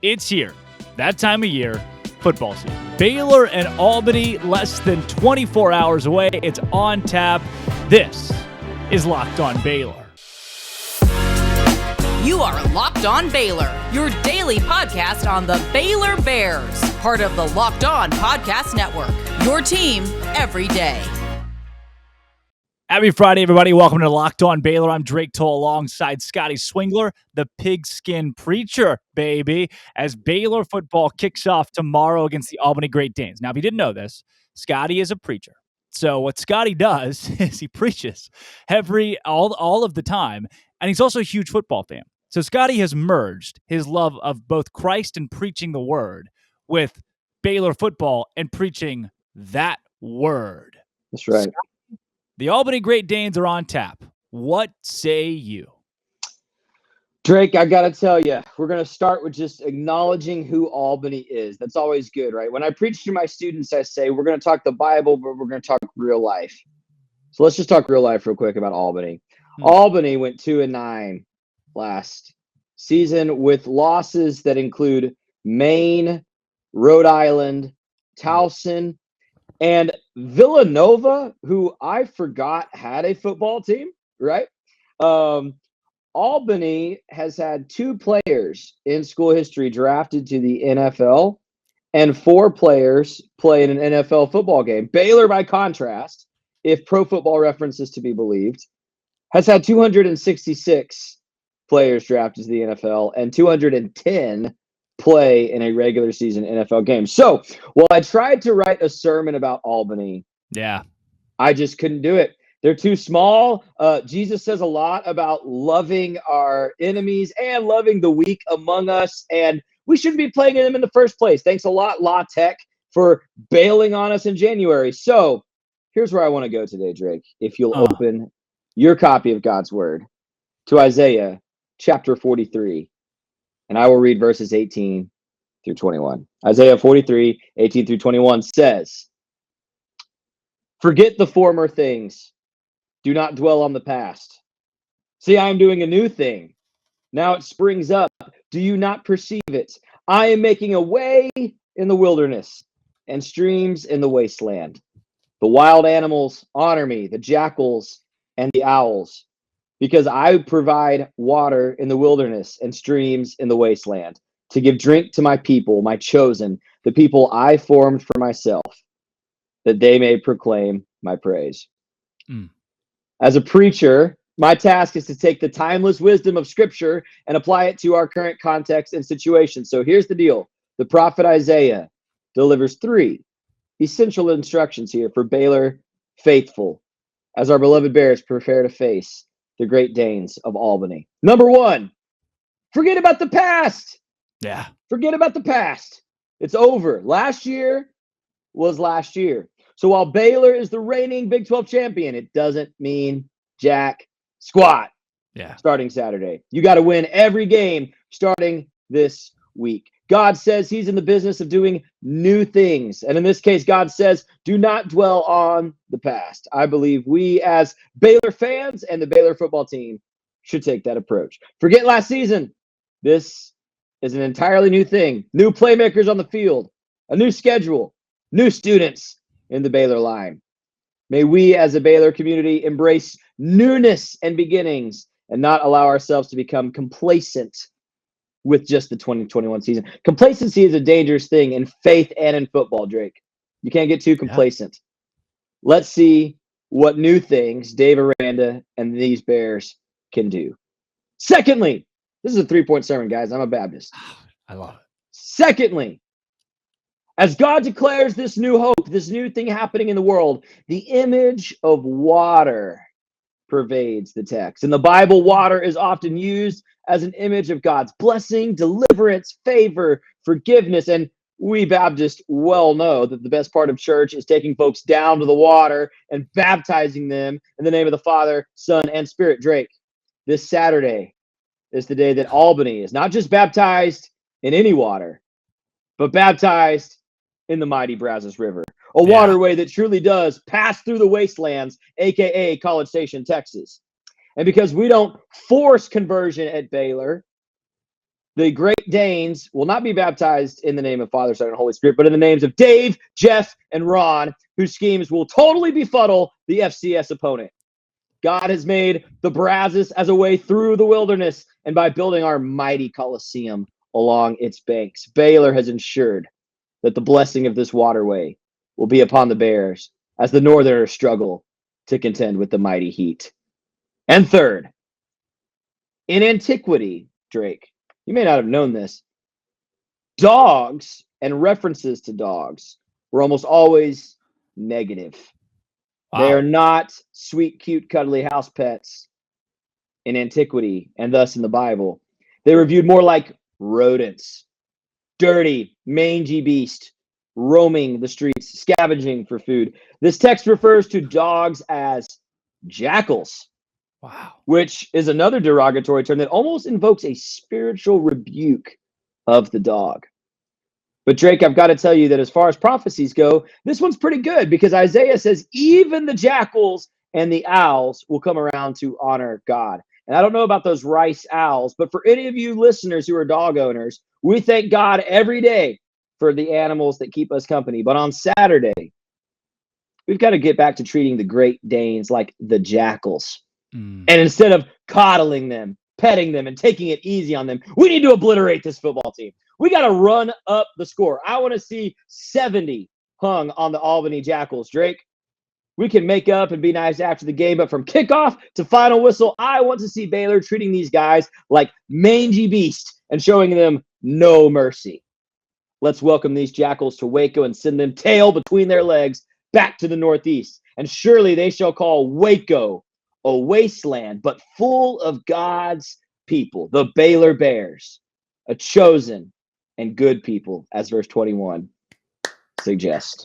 It's here. That time of year, football season. Baylor and Albany, less than 24 hours away. It's on tap. This is Locked On Baylor. You are Locked On Baylor, your daily podcast on the Baylor Bears, part of the Locked On Podcast Network, your team every day. Happy Friday, everybody. Welcome to Locked On Baylor. I'm Drake Toll alongside Scotty Swingler, the pigskin preacher, baby, as Baylor football kicks off tomorrow against the Albany Great Danes. Now, if you didn't know this, Scotty is a preacher. So what Scotty does is he preaches all of the time, and he's also a huge football fan. So Scotty has merged his love of both Christ and preaching the word with Baylor football and preaching that word. That's right. The Albany Great Danes are on tap. What say you? Drake, I got to tell you, we're going to start with just acknowledging who Albany is. That's always good, right? When I preach to my students, I say, we're going to talk the Bible, but we're going to talk real life. So let's just talk real life real quick about Albany. Albany went 2-9 last season with losses that include Maine, Rhode Island, Towson, and Villanova, who I forgot had a football team, right? Albany has had 2 players in school history drafted to the NFL and 4 players play in an NFL football game. Baylor, by contrast, if Pro Football Reference is to be believed, has had 266 players drafted to the NFL and 210 play in a regular season NFL game. So while I tried to write a sermon about Albany, I just couldn't do it. They're too small. Jesus says a lot about loving our enemies and loving the weak among us, and we shouldn't be playing them in the first place. Thanks a lot, La Tech, for bailing on us in January. So here's where I want to go today, Drake. If you'll open your copy of God's Word to Isaiah chapter 43. And I will read verses 18 through 21. Isaiah 43, 18 through 21 says, "Forget the former things. Do not dwell on the past. See, I am doing a new thing. Now it springs up. Do you not perceive it? I am making a way in the wilderness and streams in the wasteland. The wild animals honor me, the jackals and the owls, because I provide water in the wilderness and streams in the wasteland, to give drink to my people, my chosen, the people I formed for myself, that they may proclaim my praise." As a preacher, my task is to take the timeless wisdom of Scripture and apply it to our current context and situation. So here's the deal. The prophet Isaiah delivers 3 essential instructions here for Baylor faithful as our beloved Bears prepare to face the Great Danes of Albany. Number 1, forget about the past. Forget about the past. It's over. Last year was last year. So while Baylor is the reigning Big 12 champion, it doesn't mean jack squat. Starting Saturday. You got to win every game starting this week. God says he's in the business of doing new things. And in this case, God says, do not dwell on the past. I believe we as Baylor fans and the Baylor football team should take that approach. Forget last season. This is an entirely new thing. New playmakers on the field, a new schedule, new students in the Baylor line. May we as a Baylor community embrace newness and beginnings and not allow ourselves to become complacent with just the 2021 season. Complacency is a dangerous thing in faith and in football, Drake. You can't get too complacent. Let's see what new things Dave Aranda and these Bears can do. Secondly, this is a 3-point sermon, guys. I'm a Baptist. I love it. Secondly, as God declares this new hope, this new thing happening in the world, the image of water pervades the text. In the Bible, water is often used as an image of God's blessing, deliverance, favor, forgiveness. And we Baptists well know that the best part of church is taking folks down to the water and baptizing them in the name of the Father, Son, and Spirit. Drake, this Saturday is the day that Albany is not just baptized in any water, but baptized in the mighty Brazos River, a waterway that truly does pass through the wastelands, aka College Station, Texas. And because we don't force conversion at Baylor, The Great Danes will not be baptized in the name of Father, Son, and Holy Spirit, but in the names of Dave, Jeff, and Ron, whose schemes will totally befuddle the FCS opponent. God has made the Brazos as a way through the wilderness, and by building our mighty Colosseum along its banks, Baylor has ensured that the blessing of this waterway will be upon the Bears as the Northerners struggle to contend with the mighty heat. And third, in antiquity, Drake, you may not have known this, dogs and references to dogs were almost always negative. Wow. They are not sweet, cute, cuddly house pets in antiquity and thus in the Bible. They were viewed more like rodents, dirty, mangy beast, roaming the streets, scavenging for food. This text refers to dogs as jackals. Wow. Which is another derogatory term that almost invokes a spiritual rebuke of the dog. But Drake, I've got to tell you that as far as prophecies go, this one's pretty good because Isaiah says even the jackals and the owls will come around to honor God. And I don't know about those rice owls, but for any of you listeners who are dog owners, we thank God every day for the animals that keep us company. But on Saturday, we've got to get back to treating the Great Danes like the jackals. And instead of coddling them, petting them, and taking it easy on them, we need to obliterate this football team. We got to run up the score. I want to see 70 hung on the Albany Jackals, Drake. We can make up and be nice after the game, but from kickoff to final whistle, I want to see Baylor treating these guys like mangy beasts and showing them no mercy. Let's welcome these Jackals to Waco and send them tail between their legs back to the Northeast. And surely they shall call Waco a wasteland, but full of God's people, the Baylor Bears, a chosen and good people, as verse 21 suggests.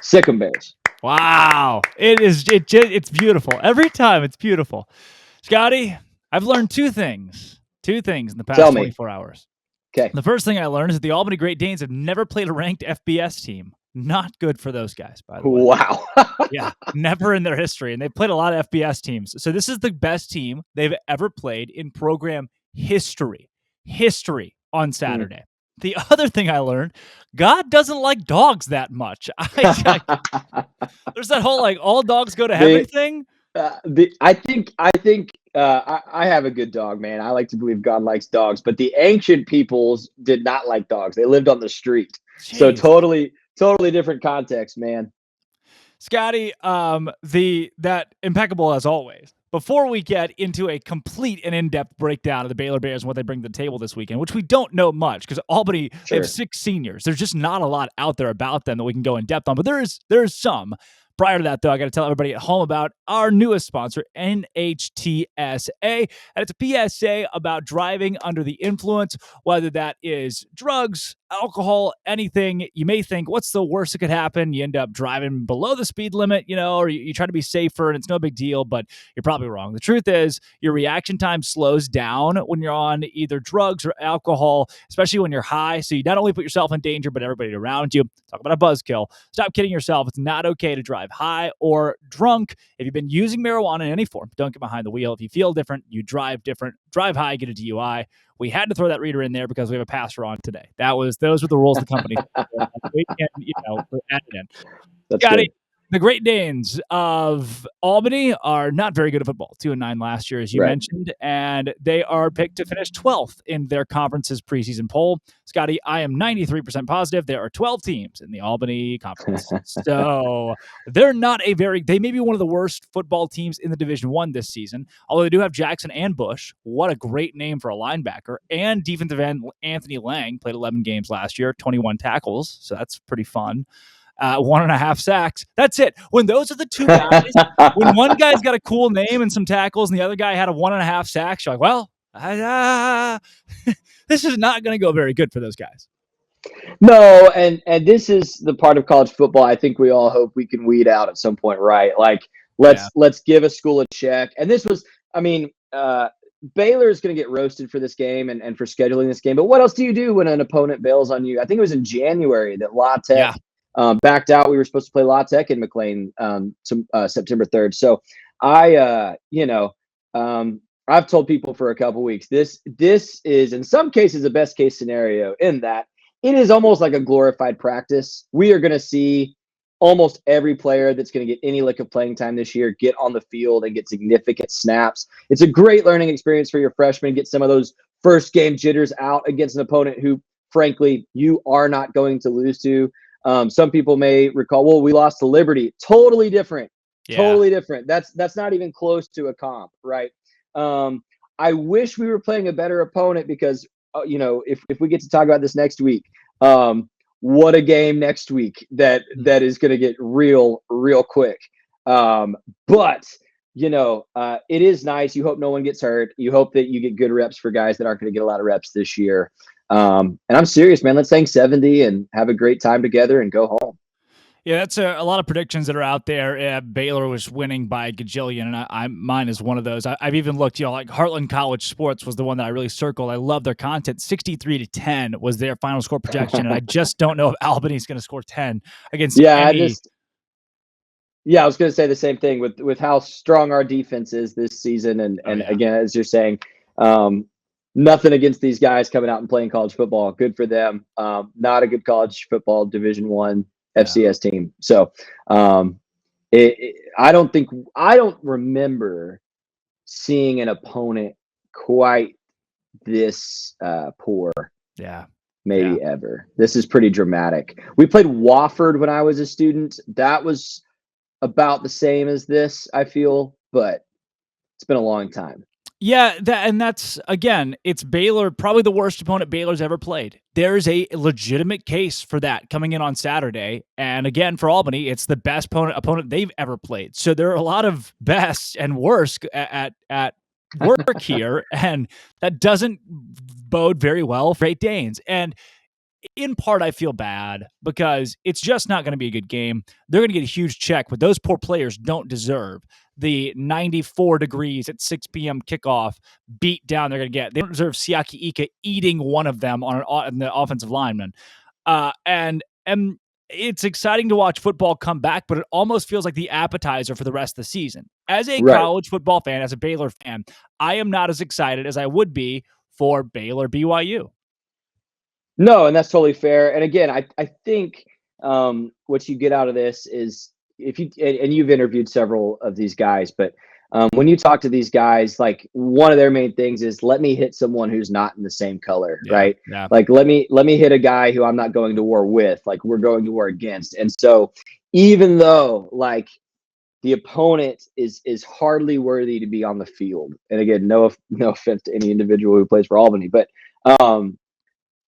Sick 'em Bears. Wow. It's beautiful. Every time it's beautiful. Scotty, I've learned two things in the past 24 hours. Okay. The first thing I learned is that the Albany Great Danes have never played a ranked FBS team. Not good for those guys, by the way. Wow. Yeah, never in their history. And they've played a lot of FBS teams. So this is the best team they've ever played in program history. History on Saturday. The other thing I learned, God doesn't like dogs that much. There's that whole like all dogs go to heaven thing. I think I have a good dog, man. I like to believe God likes dogs, but the ancient peoples did not like dogs. They lived on the street. Jeez. So totally different context, man. Scotty, that impeccable as always. Before we get into a complete and in-depth breakdown of the Baylor Bears and what they bring to the table this weekend, which we don't know much because Albany, they have 6 seniors. There's just not a lot out there about them that we can go in depth on, but there is some. Prior to that, though, I got to tell everybody at home about our newest sponsor, NHTSA. And it's a PSA about driving under the influence, whether that is drugs, alcohol, anything. You may think, what's the worst that could happen? You end up driving below the speed limit, or you try to be safer and it's no big deal, but you're probably wrong. The truth is your reaction time slows down when you're on either drugs or alcohol, especially when you're high. So you not only put yourself in danger, but everybody around you. Talk about a buzzkill. Stop kidding yourself. It's not okay to drive high or drunk. If you've been using marijuana in any form, don't get behind the wheel. If you feel different, you drive different. Drive high, get a DUI. We had to throw that reader in there because we have a passer on today. Those were the rules of the company. We can, add it in. That's Got good. it. The Great Danes of Albany are not very good at football. 2-9 last year, as you mentioned, and they are picked to finish 12th in their conference's preseason poll. Scotty, I am 93% positive there are 12 teams in the Albany conference. So they're not they may be one of the worst football teams in the Division I this season, although they do have Jackson and Bush. What a great name for a linebacker. And defensive end Anthony Lang played 11 games last year, 21 tackles, so that's pretty fun. 1.5 sacks. That's it. When those are the two guys, when one guy's got a cool name and some tackles and the other guy had a 1.5 sacks, you're like, well, this is not going to go very good for those guys. No, and this is the part of college football I think we all hope we can weed out at some point, right? Like, let's give a school a check. And this was, Baylor is going to get roasted for this game and for scheduling this game. But what else do you do when an opponent bails on you? I think it was in January that La Tech backed out. We were supposed to play La Tech in McLean September 3rd. So I I've told people for a couple weeks, this is in some cases a best case scenario in that it is almost like a glorified practice. We are going to see almost every player that's going to get any lick of playing time this year get on the field and get significant snaps. It's a great learning experience for your freshmen. Get some of those first game jitters out against an opponent who, frankly, you are not going to lose to. Some people may recall, well, we lost to Liberty. Totally different. Yeah. Totally different. That's not even close to a comp, right? I wish we were playing a better opponent because, if we get to talk about this next week, what a game next week that is going to get real quick. But it is nice. You hope no one gets hurt. You hope that you get good reps for guys that aren't going to get a lot of reps this year. And I'm serious, man. Let's hang 70 and have a great time together and go home. Yeah, that's a lot of predictions that are out there. Baylor was winning by a gajillion, and mine is one of those. I've even looked, like Heartland College Sports was the one that I really circled. I love their content. 63-10 was their final score projection, and I just don't know if Albany's going to score 10 against any. I was going to say the same thing with how strong our defense is this season, and again, as you're saying, nothing against these guys coming out and playing college football. Good for them. Not a good college football Division I FCS team. So I don't remember seeing an opponent quite this poor. Maybe ever. This is pretty dramatic. We played Wofford when I was a student. That was about the same as this, I feel, but it's been a long time. Yeah, that's, again, it's Baylor, probably the worst opponent Baylor's ever played. There's a legitimate case for that coming in on Saturday. And again, for Albany, it's the best opponent they've ever played. So there are a lot of best and worst at work here, and that doesn't bode very well for Great Danes. And in part, I feel bad because it's just not going to be a good game. They're going to get a huge check, but those poor players don't deserve the 94 degrees at 6 p.m. kickoff beat down they're going to get. They don't deserve Siaki Ika eating one of them on the offensive lineman. And it's exciting to watch football come back, but it almost feels like the appetizer for the rest of the season. As a college football fan, as a Baylor fan, I am not as excited as I would be for Baylor BYU. No, and that's totally fair. And again, I think what you get out of this is and you've interviewed several of these guys, but when you talk to these guys, like one of their main things is let me hit someone who's not in the same color, right? Yeah. Like let me hit a guy who I'm not going to war with, like we're going to war against. And so even though like the opponent is hardly worthy to be on the field, and again, no offense to any individual who plays for Albany, but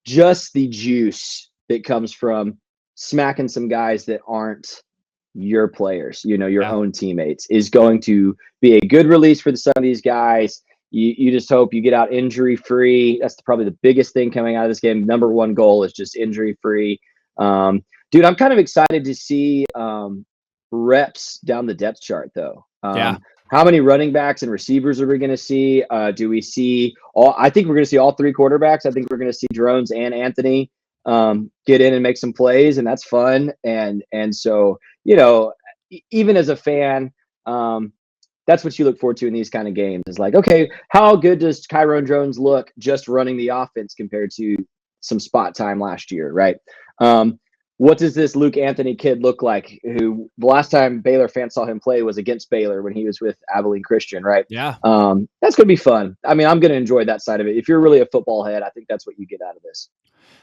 just the juice that comes from smacking some guys that aren't your players, your own teammates, is going to be a good release for some of these guys. You just hope you get out injury free. That's probably the biggest thing coming out of this game. Number one goal is just injury free. Dude, I'm kind of excited to see reps down the depth chart though. How many running backs and receivers are we going to see? Do we see all? I think we're going to see all three quarterbacks. I think we're going to see Drones and Anthony get in and make some plays, and that's fun. And so, even as a fan, that's what you look forward to in these kind of games. Is like, okay, how good does Kyron Drones look just running the offense compared to some spot time last year, right? What does this Luke Anthony kid look like, who the last time Baylor fans saw him play was against Baylor when he was with Abilene Christian, right? Yeah. That's going to be fun. I mean, I'm going to enjoy that side of it. If you're really a football head, I think that's what you get out of this.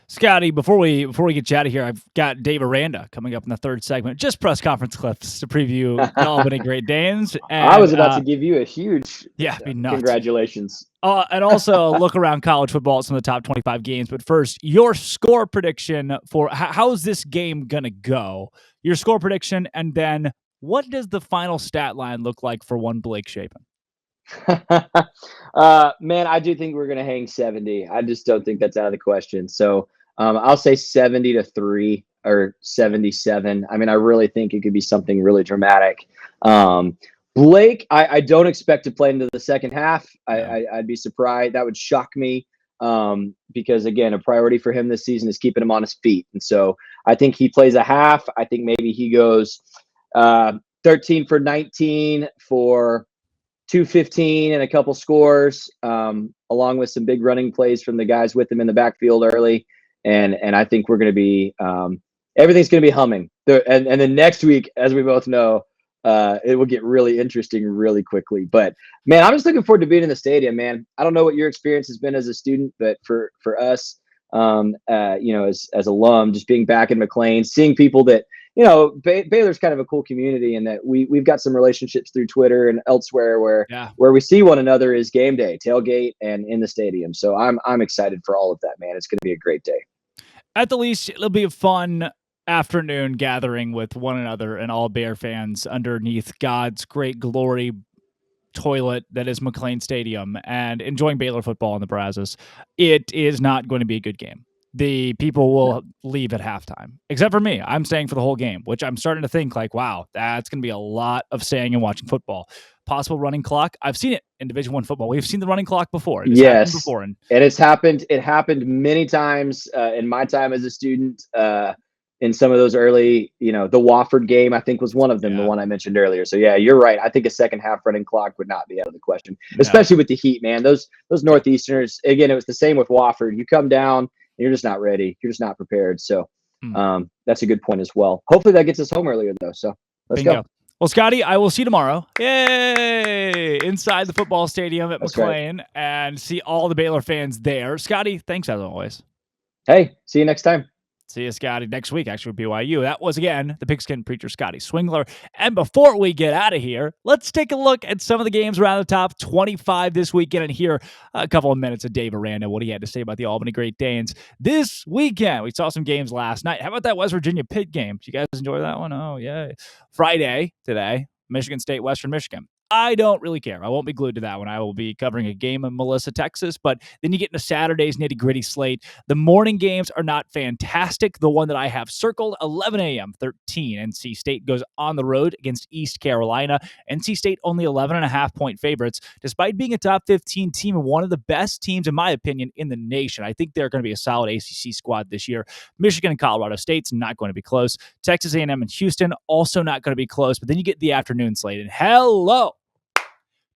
Scotty, before we get you out of here, I've got Dave Aranda coming up in the third segment. Just press conference clips to preview the Albany Great Danes. And, I was about to give you a huge be nuts. Congratulations. And also look around college football at some of the top 25 games. But first, your score prediction for how's this game going to go? Your score prediction, and then what does the final stat line look like for one Blake Shapen? Man, I do think we're going to hang 70. I just don't think that's out of the question. So I'll say 70-3 or 77. I mean, I really think it could be something really dramatic. Blake, I don't expect to play into the second half. I'd be surprised. That would shock me because, again, a priority for him this season is keeping him on his feet. And so I think he plays a half. I think maybe he goes 13 for 19 for 215 and a couple scores, along with some big running plays from the guys with him in the backfield early. And I think we're going to be everything's going to be humming. And then next week, as we both know, it will get really interesting really quickly. But man, I'm just looking forward to being in the stadium, man. I don't know what your experience has been as a student, but for us, as alum, just being back in McLean, seeing people that, Baylor's kind of a cool community, and that we've got some relationships through Twitter and elsewhere where we see one another is game day, tailgate, and in the stadium. So I'm excited for all of that, man. It's going to be a great day. At the least, it'll be a fun afternoon gathering with one another and all Bear fans underneath God's great glory toilet that is McLean Stadium and enjoying Baylor football in the Brazos. It is not going to be a good game. The people will leave at halftime, except for me. I'm staying for the whole game, which I'm starting to think like, wow, that's going to be a lot of staying and watching football. Possible running clock. I've seen it in Division I football. We've seen the running clock before. It has happened before. And it's happened. It happened many times in my time as a student. In some of those early, the Wofford game, I think was one of them, the one I mentioned earlier. So yeah, you're right. I think a second half running clock would not be out of the question, especially with the heat, man. Those Northeasterners, again, it was the same with Wofford. You come down, you're just not ready. You're just not prepared. So that's a good point as well. Hopefully that gets us home earlier though. So let's go. Well, Scotty, I will see you tomorrow. Yay! Inside the football stadium at McLean and see all the Baylor fans there. Scotty, thanks as always. Hey, see you next time. See you, Scotty, next week, actually, with BYU. That was, again, the Pigskin Preacher, Scotty Swingler. And before we get out of here, let's take a look at some of the games around the top 25 this weekend and hear a couple of minutes of Dave Aranda, what he had to say about the Albany Great Danes this weekend. We saw some games last night. How about that West Virginia Pitt game? Did you guys enjoy that one? Oh, yeah. Friday, today, Michigan State, Western Michigan. I don't really care. I won't be glued to that one. I will be covering a game in Melissa, Texas, but then you get into Saturday's nitty-gritty slate. The morning games are not fantastic. The one that I have circled, 11 a.m., 13. NC State goes on the road against East Carolina. NC State only 11.5-point favorites, despite being a top 15 team and one of the best teams, in my opinion, in the nation. I think they're going to be a solid ACC squad this year. Michigan and Colorado State's not going to be close. Texas A&M and Houston also not going to be close, but then you get the afternoon slate, and hello!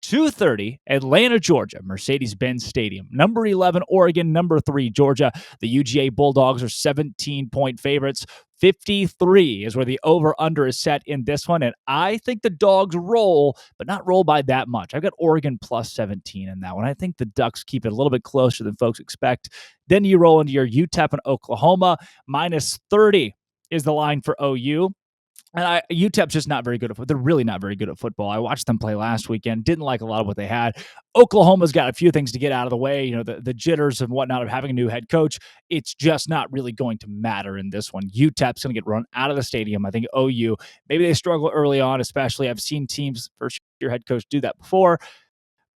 2:30, Atlanta, Georgia, Mercedes-Benz Stadium. Number 11, Oregon. Number 3, Georgia. The UGA Bulldogs are 17-point favorites. 53 is where the over-under is set in this one, and I think the Dogs roll, but not roll by that much. I've got Oregon plus 17 in that one. I think the Ducks keep it a little bit closer than folks expect. Then you roll into your UTEP and Oklahoma. Minus 30 is the line for OU. And UTEP's just not very good at. They're really not very good at football. I watched them play last weekend. Didn't like a lot of what they had. Oklahoma's got a few things to get out of the way. The jitters and whatnot of having a new head coach. It's just not really going to matter in this one. UTEP's going to get run out of the stadium. I think OU, maybe they struggle early on, especially. I've seen teams first-year head coach do that before.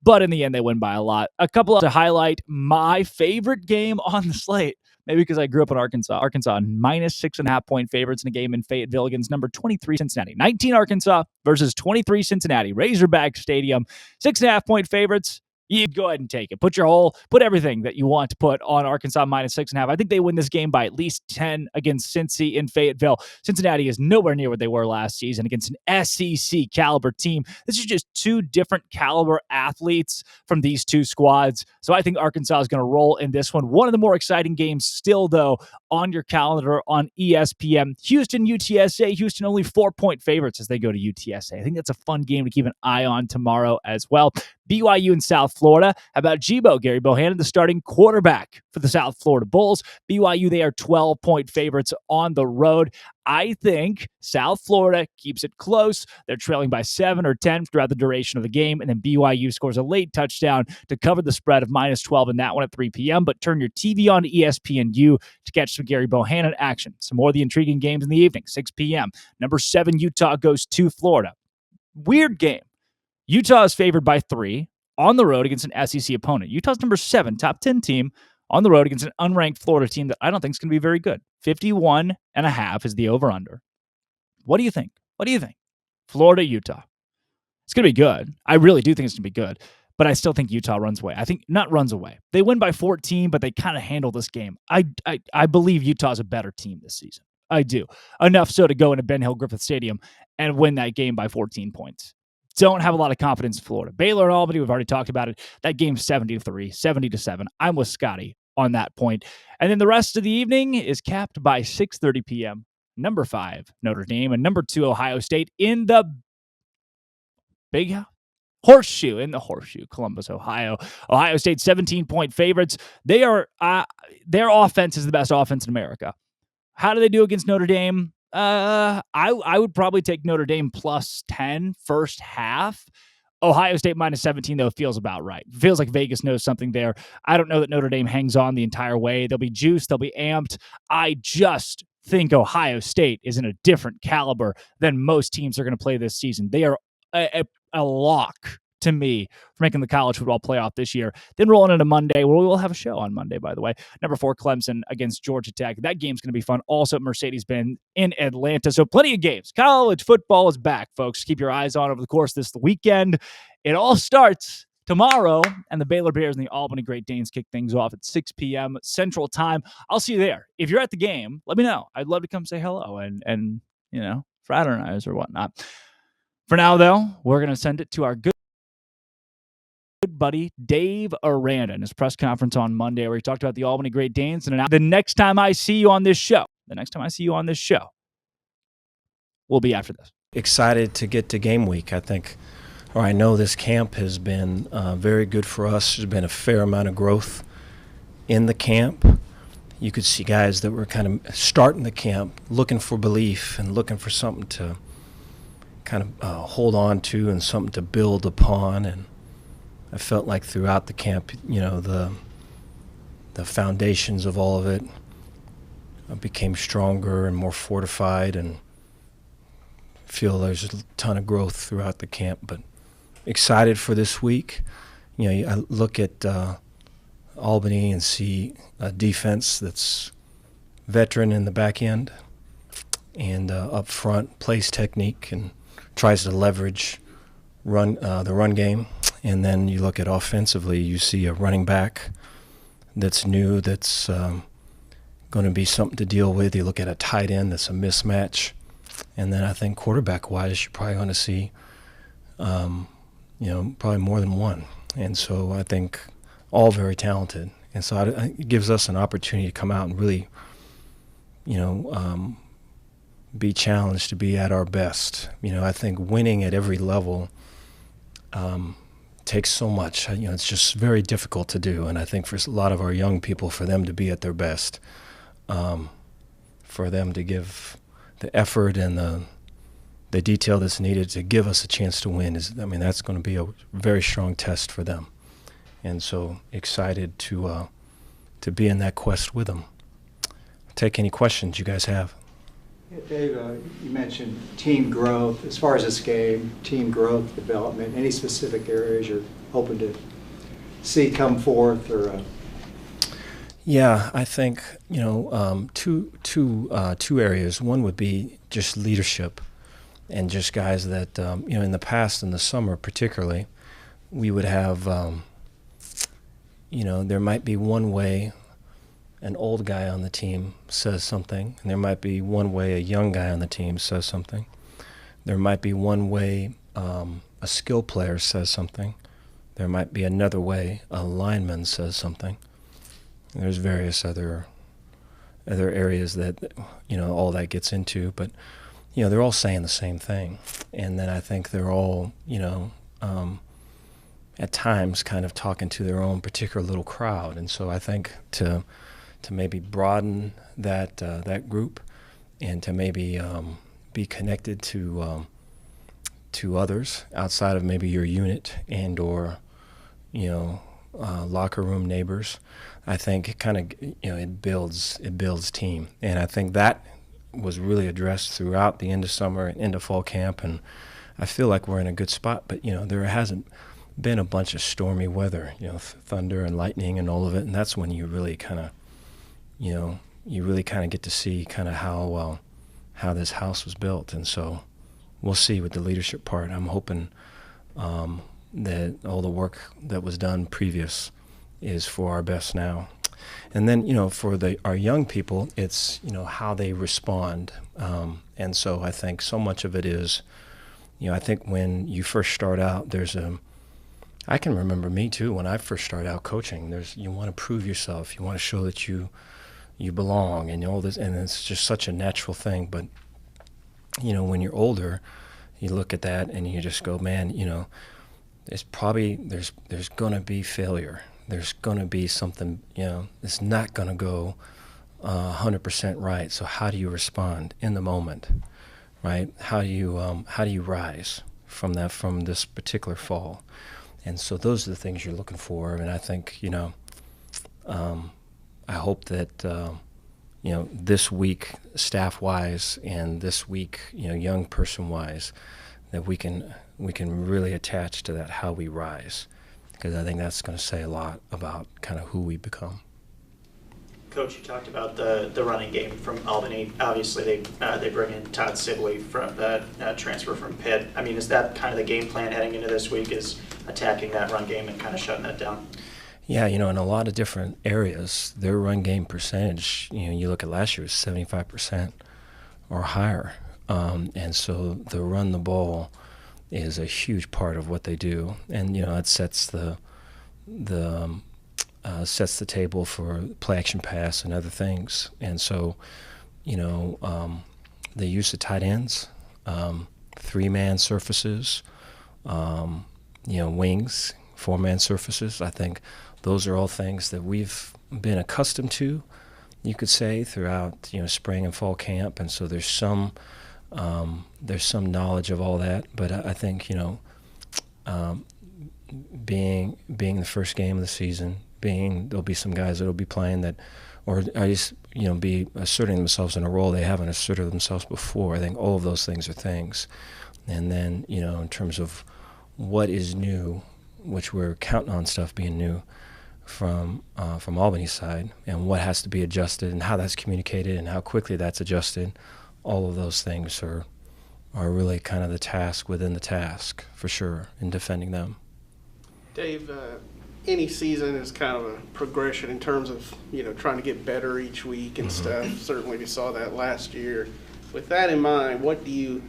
But in the end, they win by a lot. A couple to highlight my favorite game on the slate. Maybe because I grew up in Arkansas. Arkansas, minus 6.5-point favorites in a game in Fayetteville against number 23 Cincinnati. 19 Arkansas versus 23 Cincinnati. Razorback Stadium. 6.5-point favorites. You go ahead and take it. Put everything that you want to put on Arkansas minus 6.5. I think they win this game by at least 10 against Cincy in Fayetteville. Cincinnati is nowhere near what they were last season against an SEC caliber team. This is just two different caliber athletes from these two squads. So I think Arkansas is going to roll in this one. One of the more exciting games still, though, on your calendar on ESPN. Houston, UTSA. Houston only 4-point favorites as they go to UTSA. I think that's a fun game to keep an eye on tomorrow as well. BYU in South Florida. How about Gbo, Gary Bohannon, the starting quarterback for the South Florida Bulls? BYU, they are 12-point favorites on the road. I think South Florida keeps it close. They're trailing by 7 or 10 throughout the duration of the game, and then BYU scores a late touchdown to cover the spread of minus 12 in that one at 3 p.m. But turn your TV on to ESPNU to catch some Gary Bohannon action. Some more of the intriguing games in the evening, 6 p.m. Number 7, Utah goes to Florida. Weird game. Utah is favored by 3 on the road against an SEC opponent. Utah's number 7, top 10 team on the road against an unranked Florida team that I don't think is going to be very good. 51.5 is the over-under. What do you think? Florida, Utah. It's going to be good. I really do think it's going to be good, but I still think Utah runs away. I think not runs away. They win by 14, but they kind of handle this game. I believe Utah's a better team this season. I do. Enough so to go into Ben Hill Griffith Stadium and win that game by 14 points. don't have a lot of confidence in Florida. Baylor and Albany, we've already talked about it. That game's 70-3, 70-7. I'm with Scotty on that point. And then the rest of the evening is capped by 6:30 p.m. Number 5, Notre Dame, and number 2, Ohio State in the Big Horseshoe, Columbus, Ohio. Ohio State 17-point favorites. They are their offense is the best offense in America. How do they do against Notre Dame? I would probably take Notre Dame plus 10 first half. Ohio State minus 17, though, feels about right. Feels like Vegas knows something there. I don't know that Notre Dame hangs on the entire way. They'll be juiced. They'll be amped. I just think Ohio State is in a different caliber than most teams are going to play this season. They are a lock to me for making the college football playoff this year. Then rolling into Monday, where we will have a show on Monday, by the way. Number 4, Clemson against Georgia Tech. That game's going to be fun. Also, Mercedes-Benz in Atlanta. So plenty of games. College football is back, folks. Keep your eyes on over the course of this weekend. It all starts tomorrow, and the Baylor Bears and the Albany Great Danes kick things off at 6 p.m. Central Time. I'll see you there. If you're at the game, let me know. I'd love to come say hello and fraternize or whatnot. For now, though, we're going to send it to our good buddy Dave Aranda in his press conference on Monday, where he talked about the Albany Great Danes. And the next time I see you on this show, will be after this. Excited to get to game week. I know this camp has been very good for us. There's been a fair amount of growth in the camp. You could see guys that were kind of starting the camp looking for belief and looking for something to kind of hold on to and something to build upon. And I felt like throughout the camp, the foundations of all of it became stronger and more fortified, and feel there's a ton of growth throughout the camp. But excited for this week. I look at Albany and see a defense that's veteran in the back end and up front plays technique and tries to leverage the run game. And then you look at offensively, you see a running back that's new, that's going to be something to deal with. You look at a tight end that's a mismatch. And then I think quarterback-wise, you're probably going to see, probably more than one. And so I think all very talented. And so it gives us an opportunity to come out and really, be challenged to be at our best. I think winning at every level takes so much. It's just very difficult to do. And I think for a lot of our young people, for them to be at their best, for them to give the effort and the detail that's needed to give us a chance to win that's going to be a very strong test for them. And so excited to be in that quest with them. Take any questions you guys have. Yeah, Dave, you mentioned team growth. As far as this game, team growth, development, any specific areas you're hoping to see come forth? Or Yeah, I think two areas. One would be just leadership, and just guys that in the past, in the summer particularly, we would have there might be one way an old guy on the team says something, and there might be one way a young guy on the team says something. There might be one way a skill player says something. There might be another way a lineman says something. And there's various other areas that all that gets into, but they're all saying the same thing. And then I think they're all at times kind of talking to their own particular little crowd. And so I think to maybe broaden that group and to maybe be connected to others outside of maybe your unit and or locker room neighbors, I think it kind of it builds team. And I think that was really addressed throughout the end of summer and into fall camp, and I feel like we're in a good spot. But there hasn't been a bunch of stormy weather, thunder and lightning and all of it, and that's when you really kind of get to see kind of how this house was built. And so we'll see with the leadership part. I'm hoping that all the work that was done previous is for our best now. And then, for our young people, it's, how they respond. And so I think so much of it is, I think when you first start out, I can remember me too, when I first started out coaching, you want to prove yourself. You want to show that you belong and all this, and it's just such a natural thing. But, when you're older, you look at that and you just go, man, there's going to be failure. There's going to be something, it's not going to go 100% right. So how do you respond in the moment, right? How do you rise from this particular fall? And so those are the things you're looking for. And I think, I hope that, this week, staff-wise, and this week, young person-wise, that we can really attach to that, how we rise, because I think that's going to say a lot about kind of who we become. Coach, you talked about the running game from Albany. Obviously, they bring in Todd Sibley from transfer from Pitt. I mean, is that kind of the game plan heading into this week, is attacking that run game and kind of shutting that down? Yeah, in a lot of different areas, their run game percentage, you look at last year, it was 75% or higher. And so the run the ball is a huge part of what they do. And, it sets the table for play action pass and other things. And so, the use of tight ends, 3-man surfaces, wings, 4-man surfaces, I think those are all things that we've been accustomed to, you could say, throughout, spring and fall camp. And so there's some knowledge of all that. But I think, being the first game of the season, there'll be some guys that'll be playing that, or I just, be asserting themselves in a role they haven't asserted themselves before. I think all of those things are things. And then, in terms of what is new, which we're counting on stuff being new from Albany's side, and what has to be adjusted and how that's communicated and how quickly that's adjusted, all of those things are really kind of the task within the task, for sure, in defending them. Dave, any season is kind of a progression in terms of, trying to get better each week and stuff. Certainly we saw that last year. With that in mind, what do you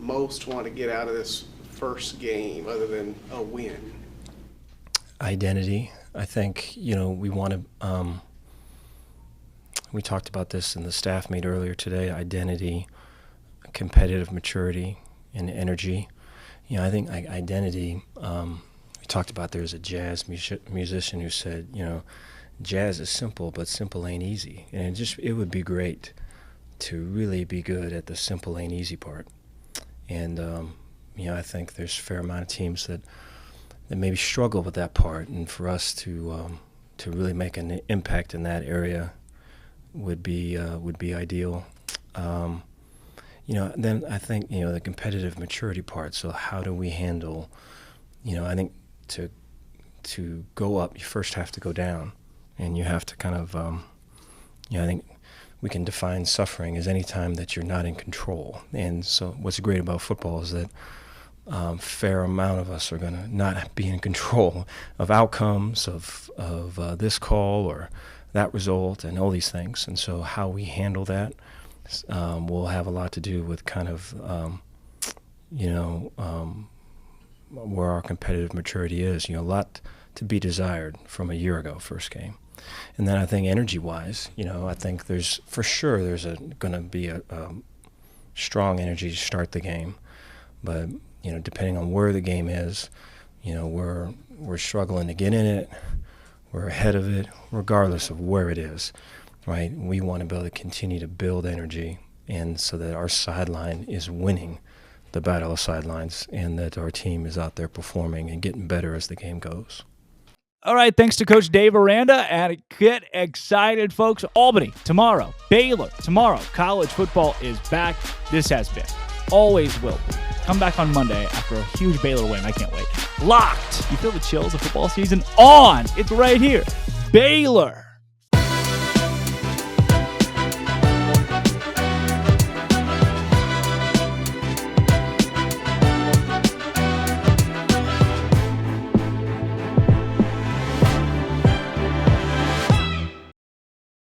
most want to get out of this first game other than a win? Identity. I think, we want to, we talked about this in the staff meet earlier today, identity, competitive maturity, and energy. I think identity, we talked about, there's a jazz musician who said, jazz is simple, but simple ain't easy. And it would be great to really be good at the simple ain't easy part. And, I think there's a fair amount of teams that maybe struggle with that part, and for us to really make an impact in that area would be ideal. Then I think the competitive maturity part. So how do we handle? I think to go up, you first have to go down, and you have to kind of. I think we can define suffering as any time that you're not in control. And so what's great about football is that fair amount of us are going to not be in control of outcomes of this call or that result and all these things. And so how we handle that will have a lot to do with kind of, where our competitive maturity is. A lot to be desired from a year ago, first game. And then I think energy-wise, I think there's going to be a strong energy to start the game. But depending on where the game is, we're struggling to get in it. We're ahead of it, regardless of where it is, right? We want to be able to continue to build energy, and so that our sideline is winning the battle of sidelines, and that our team is out there performing and getting better as the game goes. All right, thanks to Coach Dave Aranda, and get excited, folks. Albany tomorrow, Baylor tomorrow. College football is back. This has been, always will be. Come back on Monday after a huge Baylor win. I can't wait. Locked. You feel the chills of football season on. It's right here. Baylor.